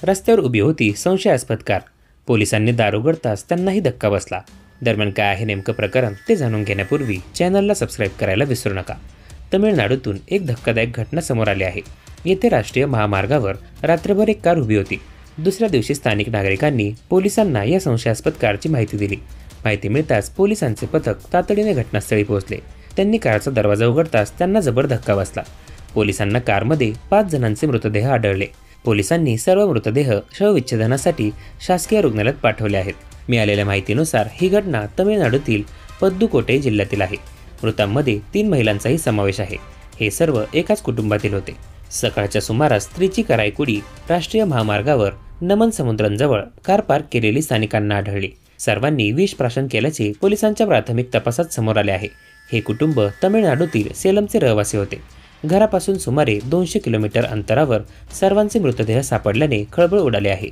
रस्त्यावर उभी होती संशयास्पद कार. पोलिसांनी दार उघडताच त्यांनाही धक्का बसला. दरम्यान काय आहे नेमकं प्रकरण ते जाणून घेण्यापूर्वी चॅनलला सबस्क्राईब करायला विसरू नका. तमिळनाडूतून एक धक्कादायक घटना समोर आली आहे. येथे राष्ट्रीय महामार्गावर रात्रभर एक कार उभी होती. दुसऱ्या दिवशी स्थानिक नागरिकांनी पोलिसांना या संशयास्पद कारची माहिती दिली. माहिती मिळताच पोलिसांचे पथक तातडीने घटनास्थळी पोहोचले. त्यांनी कारचा दरवाजा उघडताच त्यांना जबर धक्का बसला. पोलिसांना कारमध्ये 5 जणांचे मृतदेह आढळले. पोलिसांनी सर्व मृतदेह शवविच्छेदनासाठी शासकीय रुग्णालयात पाठवले आहेत. मिळालेल्या माहितीनुसार ही घटना तमिळनाडूतील पद्दुकोटे जिल्ह्यातील आहे. मृतांमध्ये 3 महिलांचाही समावेश आहे. हे सर्व एकाच कुटुंबातील होते. सकाळच्या सुमारास त्रिची करायकुडी राष्ट्रीय महामार्गावर नमन समुद्रांजवळ कार पार्क केलेली स्थानिकांना आढळली. सर्वांनी विष प्राशन केल्याचे पोलिसांच्या प्राथमिक तपासात समोर आले आहे. हे कुटुंब तमिळनाडूतील सेलमचे रहिवासी होते. घरापासून सुमारे 200 किलोमीटर अंतरावर सर्वांचे मृतदेह सापडल्याने खळबळ उडाली आहे.